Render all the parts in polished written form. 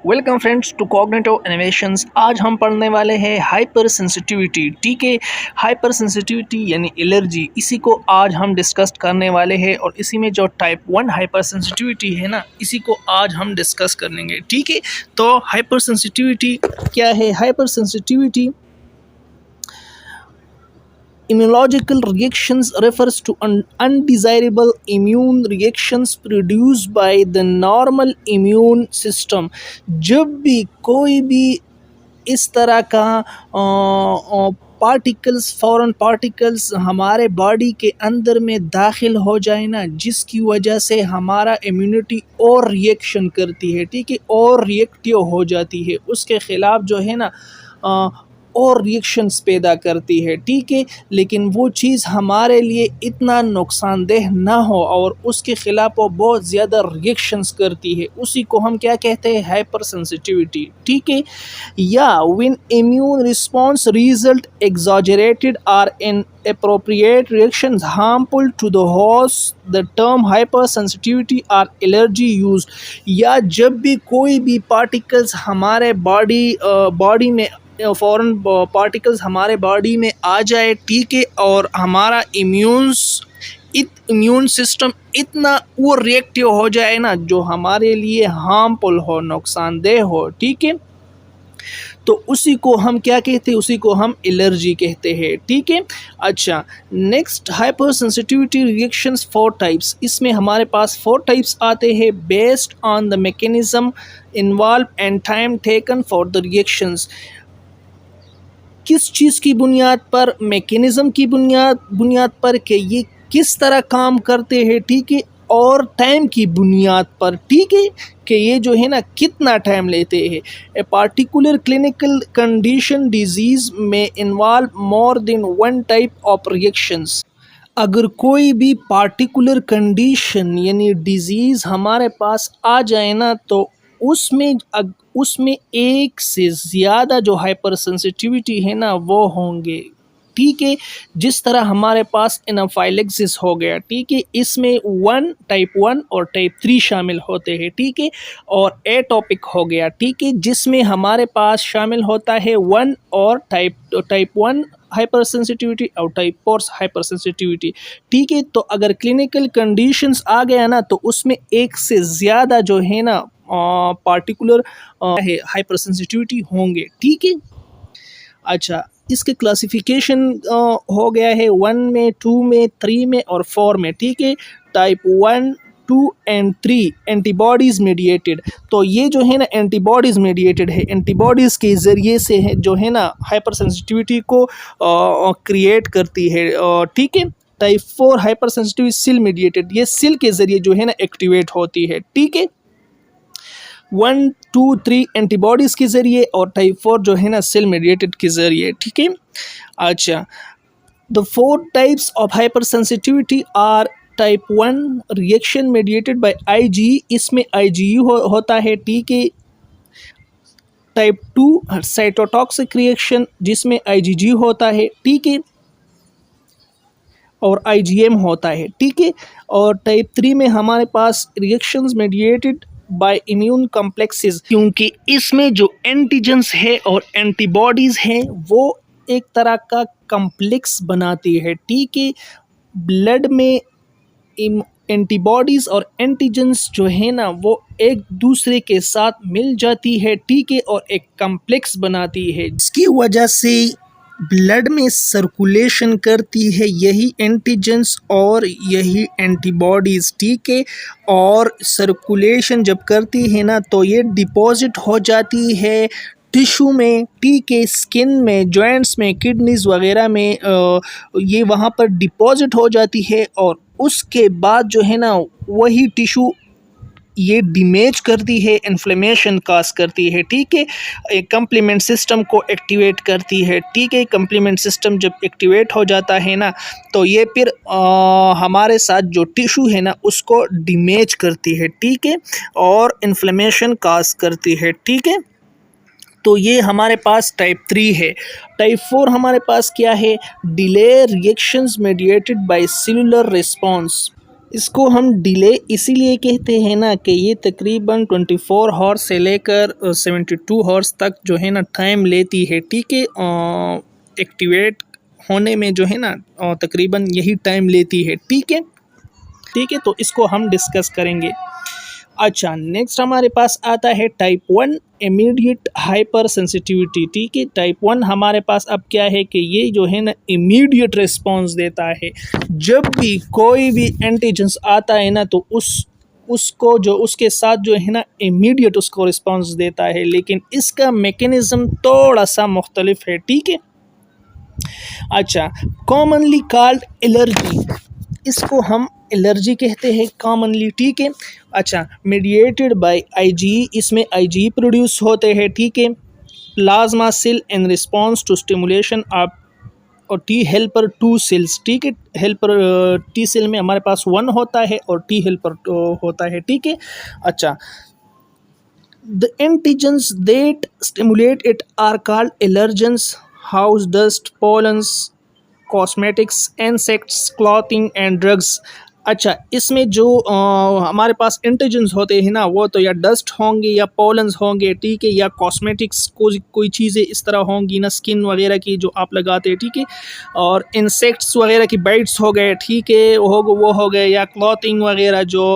Welcome friends to cognitive innovations. आज हम पढ़ने वाले हैं हाइपर सेंसिटिविटी। ठीक है, हाइपर सेंसिटिविटी यानी एलर्जी, इसी को आज हम डिस्कस करने वाले हैं और इसी में जो टाइप 1 हाइपर सेंसिटिविटी है ना, इसी को आज हम डिस्कस करेंगे। ठीक है, तो हाइपर सेंसिटिविटी क्या है? Hyper sensitivity immunological reactions refers to undesirable immune reactions produced by the normal immune system। जब भी कोई भी इस तरह का पार्टिकल्स, फॉरेन पार्टिकल्स हमारे बॉडी के अंदर में दाखिल हो जाए ना, जिसकी वजह से हमारा इम्यूनिटी और रिएक्शन करती है, ठीक है, और रिएक्टिव हो जाती है, उसके ख़िलाफ़ जो है ना और रिएक्शंस पैदा करती है। ठीक है, लेकिन वो चीज़ हमारे लिए इतना नुकसानदेह ना हो और उसके ख़िलाफ़ वो बहुत ज़्यादा रिएक्शंस करती है, उसी को हम क्या कहते हैं? Hypersensitivity. ठीक है, या when immune response result exaggerated or inappropriate reactions harmful to the host, the term hypersensitivity or allergy used। या जब भी कोई भी पार्टिकल्स हमारे बॉडी में, फॉरेन पार्टिकल्स हमारे बॉडी में आ जाए, ठीक है, और हमारा इम्यून सिस्टम इतना वो रिएक्टिव हो जाए ना, जो हमारे लिए हार्मफुल हो, नुकसानदेह हो, ठीक है, तो उसी को हम क्या कहते हैं? उसी को हम एलर्जी कहते हैं। ठीक है, अच्छा, next hyper sensitivity reactions 4 types. इसमें हमारे पास 4 टाइप्स आते हैं based on the mechanism involve and time taken for the reactions. किस चीज़ की बुनियाद पर? मैकेनिज़्म की बुनियाद पर कि ये किस तरह काम करते हैं, ठीक है, और टाइम की बुनियाद पर, ठीक है, कि ये जो है ना कितना टाइम लेते हैं। A particular clinical condition disease में involve more than one type of reactions. अगर कोई भी पार्टिकुलर कंडीशन यानी डिज़ीज़ हमारे पास आ जाए ना, तो उसमें एक से ज़्यादा जो हाइपर सेंसिटिविटी है ना वो होंगे। ठीक है, जिस तरह हमारे पास एनाफाइलेक्सिस हो गया, ठीक है, इसमें टाइप 1 और टाइप 3 शामिल होते हैं, ठीक है, और एटॉपिक हो गया, ठीक है, जिसमें हमारे पास शामिल होता है 1 और टाइप 1 हाइपर सेंसिटिविटी और टाइप 4 हाइपर सेंसिटिविटी। ठीक है, तो अगर क्लिनिकल कंडीशंस आ गया ना, तो उसमें एक से ज़्यादा जो है ना पार्टिकुलर हाइपर सेंसिटिविटी होंगे। ठीक है, अच्छा, इसके क्लासिफिकेशन हो गया है 1 में, 2 में, 3 में और 4 में। ठीक है, टाइप 1, 2 एंड 3 एंटीबॉडीज़ मीडिएटेड। तो ये जो है ना एंटीबॉडीज़ मीडिएटेड है, एंटीबॉडीज़ के ज़रिए से है जो है ना हाइपर सेंसिटिविटी को क्रिएट करती है। ठीक है, type 4 hypersensitivity cell mediated, ये सेल के ज़रिए जो है ना एक्टिवेट होती है। ठीक है, 1, 2, 3 एंटीबॉडीज़ के ज़रिए और टाइप 4 जो है ना सेल मीडिएटेड के ज़रिए। ठीक है, अच्छा, the 4 types of hypersensitivity are type 1 reaction mediated by IgE, इसमें IgE होता है। ठीक है, टाइप 2 साइटोटॉक्सिक रिएक्शन, जिसमें IgG होता है। ठीक है, और IgM होता है। ठीक है, और टाइप 3 में हमारे पास reactions mediated by immune complexes, क्योंकि इसमें जो एंटीजेंस है और एंटीबॉडीज़ हैं वो एक तरह का कॉम्प्लेक्स बनाती है। ठीक है, ब्लड में एंटीबॉडीज़ और एंटीजेंस जो है ना वो एक दूसरे के साथ मिल जाती है, ठीक है, और एक कॉम्प्लेक्स बनाती है, जिसकी वजह से ब्लड में सर्कुलेशन करती है यही एंटीजेंस और यही एंटीबॉडीज़। ठीक है, और सर्कुलेशन जब करती है ना, तो ये डिपॉजिट हो जाती है टिश्यू में, ठीक है, स्किन में, जॉइंट्स में, किडनीज़ वगैरह में, ये वहाँ पर डिपॉजिट हो जाती है और उसके बाद जो है ना वही टिश्यू ये डैमेज करती है, इन्फ्लेमेशन काज करती है। ठीक है, एक कम्प्लीमेंट सिस्टम को एक्टिवेट करती है। ठीक है, कम्प्लीमेंट सिस्टम जब एक्टिवेट हो जाता है ना, तो ये फिर हमारे साथ जो टिश्यू है ना उसको डैमेज करती है। ठीक है, और इन्फ्लेमेशन काज करती है। ठीक है, तो ये हमारे पास टाइप 3 है। टाइप 4 हमारे पास क्या है? Delay reactions mediated bye cellular response. इसको हम डिले इसीलिए कहते हैं ना कि ये तकरीबन 24 हॉर्स से लेकर 72 हॉर्स तक जो है ना टाइम लेती है, ठीक है। एक्टिवेट होने में जो है ना तकरीबन यही टाइम लेती है, ठीक है। ठीक है, तो इसको हम डिस्कस करेंगे। अच्छा, नेक्स्ट हमारे पास आता है टाइप 1 इमीडिएट हाइपर सेंसिटिविटी, ठीक है। टाइप 1 हमारे पास अब क्या है कि ये जो है ना इमीडिएट रिस्पॉन्स देता है। जब भी कोई भी एंटीजेंस आता है ना तो उसको जो उसके साथ जो है ना इमीडिएट उसको रिस्पॉन्स देता है, लेकिन इसका मैकेनिज्म थोड़ा सा मुख्तलिफ है, ठीक है। अच्छा, कॉमनली कॉल्ड एलर्जी, इसको हम एलर्जी कहते हैं कॉमनली, ठीक है। अच्छा, मीडिएटेड बाय आईजी, इसमें आईजी प्रोड्यूस होते हैं, ठीक है। Plasma cell in response to stimulation of और टी हेल्पर 2 सेल्स, ठीक है। हेल्पर टी सेल में हमारे पास 1 होता है और टी हेल्पर होता है, ठीक है। अच्छा, the antigens that stimulate it are called allergens, house dust, pollens, cosmetics, insects, clothing and drugs. अच्छा, इसमें जो हमारे पास एंटीजेंस होते हैं ना वो तो या डस्ट होंगे या पोलन्स होंगे, ठीक है, या कॉस्मेटिक्स कोई चीज़ें इस तरह होंगी ना, स्किन वगैरह की जो आप लगाते हैं, ठीक है। और इंसेक्ट्स वगैरह की बाइट्स हो गए, ठीक है, वो हो गए, या क्लॉथिंग वगैरह जो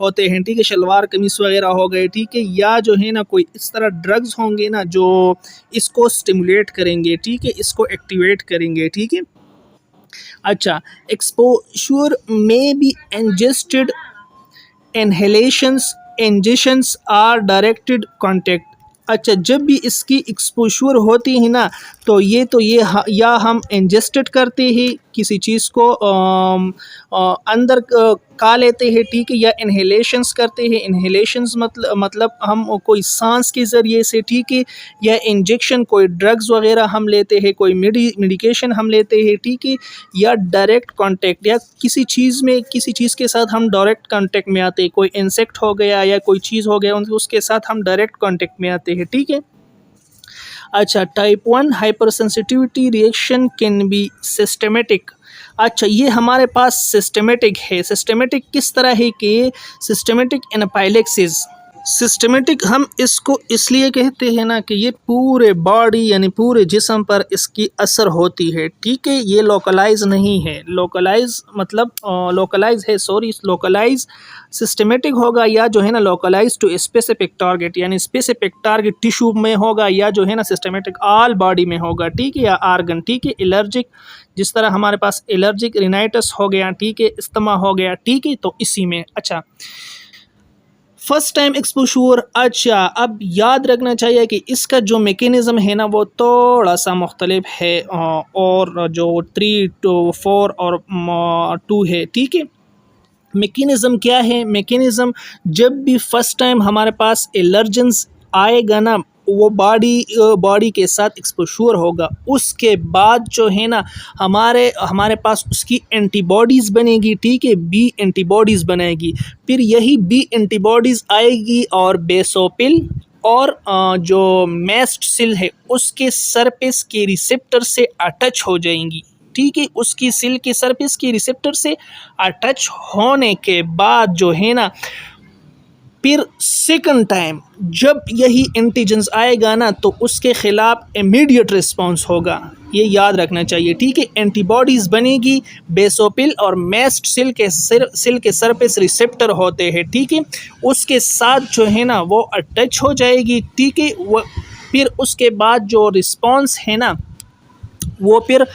होते हैं, ठीक है, शलवार कमीज वगैरह हो गए, ठीक है। या जो है ना कोई इस तरह ड्रग्स होंगे ना जो इसको स्टिमुलेट करेंगे, ठीक है, इसको एक्टिवेट करेंगे, ठीक है। अच्छा, एक्सपोजर में be ingested, inhalations, injections or directed contact. अच्छा, जब भी इसकी एक्सपोजर होती है ना तो या हम इंजेस्टेड करते हैं किसी चीज़ को अंदर खा लेते हैं, ठीक है, या इनहेलेशंस करते हैं। इनहेलेशंस मतलब हम कोई सांस के ज़रिए से, ठीक है, या इंजेक्शन कोई ड्रग्स वगैरह हम लेते हैं, कोई मेडिकेशन हम लेते हैं, ठीक है, या डायरेक्ट कांटेक्ट, या किसी चीज़ के साथ हम डायरेक्ट कांटेक्ट में आते हैं। कोई इंसेक्ट हो गया या कोई चीज़ हो गया उसके साथ हम डायरेक्ट कांटेक्ट में आते हैं, ठीक है। अच्छा, type 1 hyper sensitivity reaction can be systematic. अच्छा, ये हमारे पास सिस्टमेटिक है। सिस्टमेटिक किस तरह है कि सिस्टमेटिक एनाफाइलेक्सिस, सिस्टमेटिक हम इसको इसलिए कहते हैं ना कि ये पूरे बॉडी यानी पूरे जिस्म पर इसकी असर होती है, ठीक है। ये लोकलाइज नहीं है, लोकलाइज मतलब लोकलाइज है, सॉरी, लोकलाइज सिस्टमेटिक होगा या जो है ना लोकलाइज टू स्पेसिफिक टारगेट, यानी स्पेसिफिक टारगेट टिश्यू में होगा, या जो है ना सिस्टमेटिक ऑल बॉडी में होगा, ठीक है, या आर्गन, ठीक है। एलर्जिक, जिस तरह हमारे पास एलर्जिक रिनाइटिस हो गया, ठीक है, इस्तेमा हो गया, ठीक है, तो इसी में। अच्छा, फर्स्ट टाइम एक्सपोजर। अच्छा, अब याद रखना चाहिए कि इसका जो मेकेनिज़्म है ना वो थोड़ा सा मुख्तलिफ है और जो 3 to 4 और 2 है, ठीक है। मेकेनिज़्म क्या है? मेकेनिज़्म, जब भी फर्स्ट टाइम हमारे पास एलर्जेंस आएगा ना वो बॉडी के साथ एक्सपोजर होगा, उसके बाद जो है ना हमारे पास उसकी एंटीबॉडीज़ बनेगी, ठीक है, बी एंटीबॉडीज़ बनेगी। फिर यही बी एंटीबॉडीज़ आएगी और बेसोपिल और जो मैस्ट सेल है उसके सरफेस के रिसेप्टर से अटैच हो जाएंगी, ठीक है। उसकी सेल के सरफेस के रिसेप्टर से अटैच होने के बाद जो है ना फिर सेकंड टाइम जब यही एंटीजेंस आएगा ना तो उसके ख़िलाफ़ इमीडिएट रिस्पॉन्स होगा, ये याद रखना चाहिए, ठीक है। एंटीबॉडीज़ बनेगी, बेसोपिल और मैस्ट सेल के सरफेस रिसेप्टर होते हैं, ठीक है, उसके साथ जो है ना वो अटैच हो जाएगी, ठीक है। वो फिर उसके बाद जो रिस्पॉन्स है ना वो फिर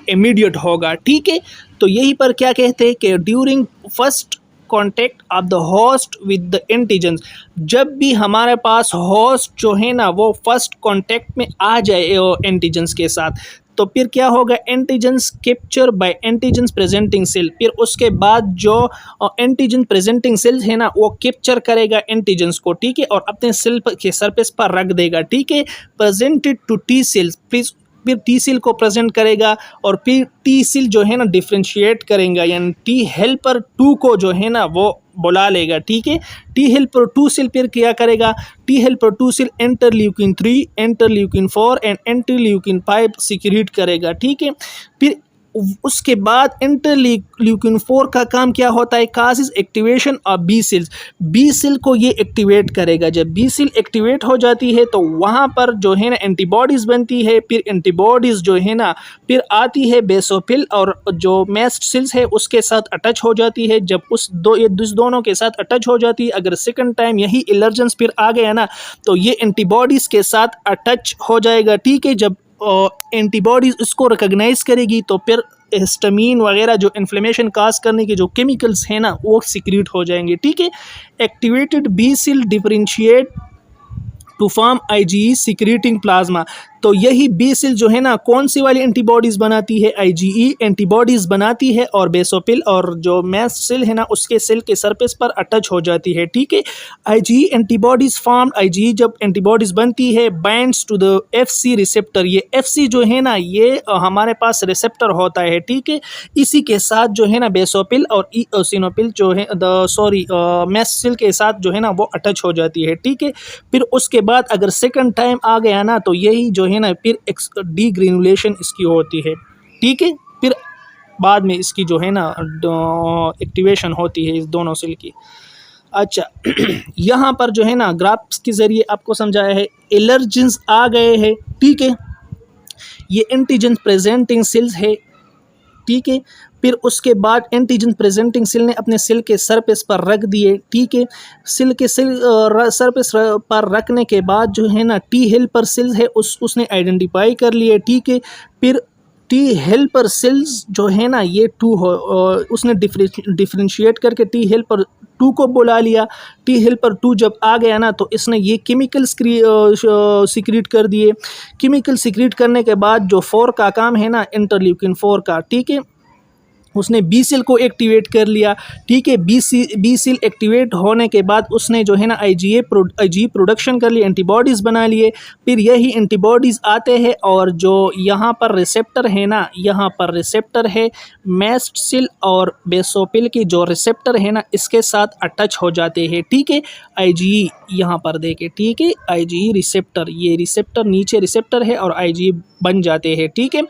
इमीडिएट होगा, ठीक है। तो यही पर क्या कहते हैं कि during first contact of the host with the antigens, जब भी हमारे पास होस्ट जो है ना वो फर्स्ट कॉन्टेक्ट में आ जाए एंटीजेंस के साथ, तो फिर क्या होगा, antigens capture by antigens presenting cell, फिर उसके बाद जो एंटीजन प्रेजेंटिंग सेल है ना वो कैप्चर करेगा एंटीजेंस को, ठीक है, और अपने सेल के सरफेस पर रख देगा, ठीक है। प्रेजेंटेड टू टी सेल्स, फिर टी सेल को प्रेजेंट करेगा और फिर टी सेल जो है ना डिफ्रेंशिएट करेगा, यानी टी हेल्पर 2 को जो है ना वो बुला लेगा, ठीक है। टी हेल्पर 2 सेल फिर क्या करेगा, T helper 2 cell interleukin 3, interleukin 4 and interleukin 5 secrete करेगा, ठीक है। फिर उसके बाद इंटरल्यूकिन 4 का काम क्या होता है, causes activation of B cells. B cell को ये एक्टिवेट करेगा। जब बी सेल एक्टिवेट हो जाती है तो वहाँ पर जो है ना एंटीबॉडीज़ बनती है। फिर एंटीबॉडीज़ जो है ना फिर आती है बेसोफिल और जो मैस्ट सेल्स है उसके साथ अटैच हो जाती है। जब ये दोनों के साथ अटैच हो जाती है, अगर सेकंड टाइम यही एलर्जेंस फिर आ गया ना तो ये एंटीबॉडीज़ के साथ अटैच हो जाएगा। ठीक है, जब एंटीबॉडीज़ इसको रिकॉग्नाइज करेगी तो फिर हिस्टामीन वगैरह जो इन्फ्लेमेशन काज करने के जो केमिकल्स हैं ना वो सिक्रीट हो जाएंगे। ठीक है, activated B cell differentiate to form IgE secreting plasma. तो यही बी सेल जो है ना कौन सी वाली एंटीबॉडीज़ बनाती है, IgE एंटीबॉडीज़ बनाती है और बेसोफिल और जो मैस्ट सेल है ना उसके सेल के सरफेस पर अटैच हो जाती है। ठीक है, IgE एंटीबॉडीज़ फॉर्म, IgE जब एंटीबॉडीज़ बनती है binds to the FC receptor. ये FC जो है ना ये हमारे पास रिसेप्टर होता है। ठीक है, इसी के साथ जो है ना बेसोफिल और इओसिनोफिल जो है मैस्ट सेल के साथ जो है ना वो अटैच हो जाती है। ठीक है, फिर उसके बाद अगर सेकंड टाइम आ गया ना तो यही जो है ना फिर डीग्रेनुलेशन इसकी होती है। ठीक है, फिर बाद में इसकी जो है ना एक्टिवेशन होती है इस दोनों सेल की। अच्छा यहाँ पर जो है ना ग्राफ्स के ज़रिए आपको समझाया है, एलर्जेंस आ गए हैं। ठीक है, ये एंटीजन प्रेजेंटिंग सेल्स है। ठीक है, फिर उसके बाद एंटीजन प्रेजेंटिंग सेल ने अपने सेल के सरफेस पर रख दिए। ठीक है, सेल के सरफेस पर रखने के बाद जो है ना टी हेल्पर सेल्स है उसने आइडेंटिफाई कर लिए। ठीक है, फिर टी हेल्पर सेल्स जो है ना ये उसने डिफरेंशिएट करके टी हेल्पर 2 को बुला लिया। टी हेल्पर 2 जब आ गया ना तो इसने ये केमिकल सिक्रीट कर दिए। केमिकल सिक्रीट करने के बाद जो 4 का काम है ना इंटरल्यूकिन 4 का, ठीक है, उसने बी सेल को एक्टिवेट कर लिया। ठीक है, बी सेल एक्टिवेट होने के बाद उसने जो है ना IgE प्रोडक्शन कर लिए, एंटीबॉडीज़ बना लिए। फिर यही एंटीबॉडीज़ आते हैं और जो यहाँ पर रिसेप्टर है ना, यहाँ पर रिसेप्टर है मैस्ट सेल और बेसोफिल की जो रिसेप्टर है ना इसके साथ अटैच हो जाते हैं। ठीक है, IgE यहाँ पर देखे। ठीक है, IgE रिसेप्टर, ये रिसेप्टर नीचे रिसेप्टर है और IgE बन जाते हैं। ठीक है,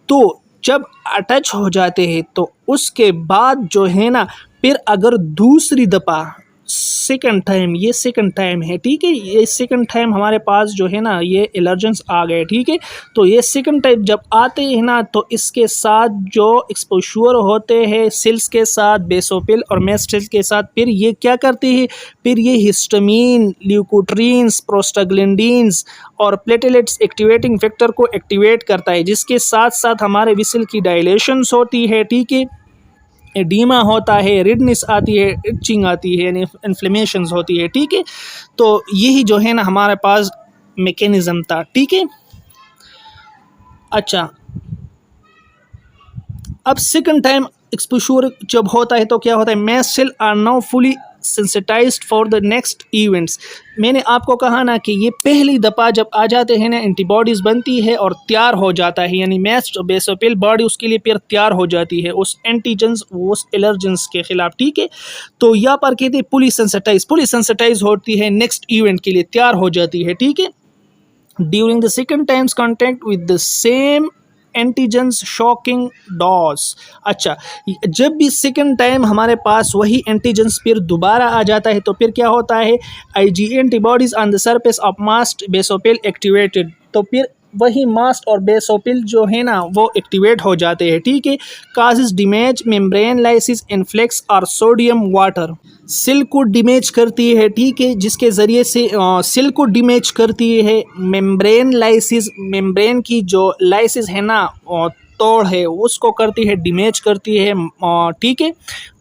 तो जब अटैच हो जाते हैं तो उसके बाद जो है ना फिर अगर दूसरी दफ़ा सेकंड टाइम, ये सेकंड टाइम है। ठीक है, ये सेकंड टाइम हमारे पास जो है ना ये एलर्जेंस आ गए। ठीक है, तो ये सेकंड टाइम जब आते हैं ना तो इसके साथ जो एक्सपोजर होते हैं सेल्स के साथ, बेसोफिल और मैस्ट सेल्स के साथ, फिर ये क्या करते हैं, फिर ये हिस्टामीन, ल्यूकोट्रीन्स, प्रोस्टाग्लैंडिन्स और प्लेटलेट्स एक्टिवेटिंग फैक्टर को एक्टिवेट करता है, जिसके साथ साथ हमारे विसल की डायलेशंस होती है। ठीक है, एडीमा होता है, रेडनेस आती है, इचिंग आती है, यानी इन्फ्लेमेशंस होती है। ठीक है, तो यही जो है ना हमारे पास मैकेनिज़्म था। ठीक है, अच्छा अब सेकंड टाइम एक्सपोजर जब होता है तो क्या होता है, mast cell are now fully sensitized for the next events. मैंने आपको कहा ना कि ये पहली दफ़ा जब आ जाते हैं ना एंटीबॉडीज़ बनती है और तैयार हो जाता है, यानी मैस्ट बेसोफिल बॉडी उसके लिए फिर तैयार हो जाती है उस एंटीजन्स, उस एलर्जेंस के खिलाफ। ठीक है, तो यहाँ पर कहते हैं पुली सेंसिटाइज होती है, नेक्स्ट इवेंट के लिए तैयार हो जाती है। ठीक है, during the second times contact with the same antigens shocking dose. अच्छा, जब भी सेकंड टाइम हमारे पास वही एंटीजन्स फिर दोबारा आ जाता है तो फिर क्या होता है, IgE antibodies on the surface of mast basophil activated, तो फिर वही मास्ट और बेसोफिल जो है ना वो एक्टिवेट हो जाते हैं। ठीक है, causes damage membrane lysis influx और सोडियम वाटर, सेल को डैमेज करती है। ठीक है, जिसके ज़रिए से सेल को डैमेज करती है। मेम्ब्रेन लाइसिस, मेम्ब्रेन की जो लाइसिस है ना तोड़ है उसको करती है, डैमेज करती है। ठीक है,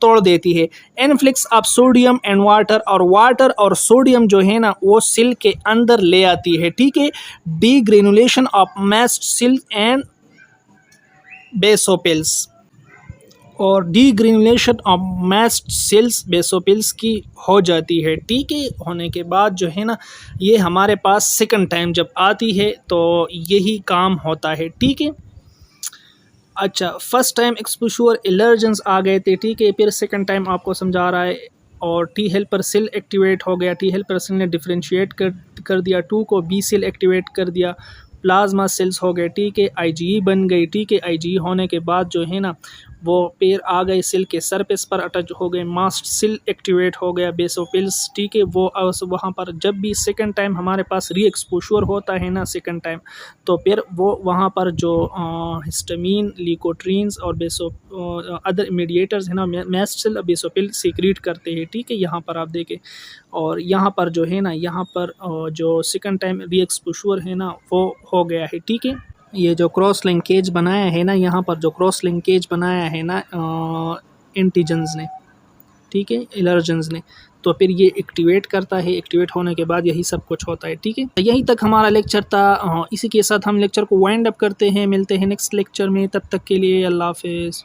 तोड़ देती है। Influx of sodium and water, और वाटर और सोडियम जो है ना वो सेल के अंदर ले आती है। ठीक है, degranulation of mast cell and basophils, और degranulation of mast cells basophils की हो जाती है। ठीक है, होने के बाद जो है ना ये हमारे पास सेकंड टाइम जब आती है तो यही काम होता है। ठीक है, अच्छा फर्स्ट टाइम एक्सपोजर एलर्जेंस आ गए थे। ठीक है, फिर सेकंड टाइम आपको समझा रहा है और टी हेल्पर सेल एक्टिवेट हो गया। टी हेल्पर सेल ने डिफरेंशिएट कर दिया 2 को, बी सेल एक्टिवेट कर दिया प्लाज्मा सेल्स हो गए, ठीक है, आईजीई बन गई, ठीक है, आईजीई होने के बाद जो है ना वो पेड़ आ गए सेल के सरफेस पर अटैच हो गए, मास्ट सेल एक्टिवेट हो गया, बेसोफिल्स, ठीक है, वो वहाँ पर जब भी सेकंड टाइम हमारे पास री एक्सपोजर होता है ना सेकंड टाइम, तो फिर वो वहाँ पर जो हिस्टामीन, ल्यूकोट्रीन्स और बेसो अदर इमीडिएटर्स है ना मैस्ट सेल बेसोफिल सीक्रेट करते हैं, ठीक है, यहाँ पर आप देखें। और यहाँ पर जो है ना यहाँ पर जो सेकंड टाइम री एक्सपोजर है ना वो हो गया है, ठीक है। ये जो क्रॉस लिंकेज बनाया है ना, यहाँ पर जो क्रॉस लिंकेज बनाया है ना एंटीजन्स ने, ठीक है, एलर्जेंस ने, तो फिर ये एक्टिवेट करता है, एक्टिवेट होने के बाद यही सब कुछ होता है, ठीक है। यहीं तक हमारा लेक्चर था, इसी के साथ हम लेक्चर को वाइंड अप करते हैं, मिलते हैं नेक्स्ट लेक्चर में, तब तक के लिए अल्लाह हाफिज़।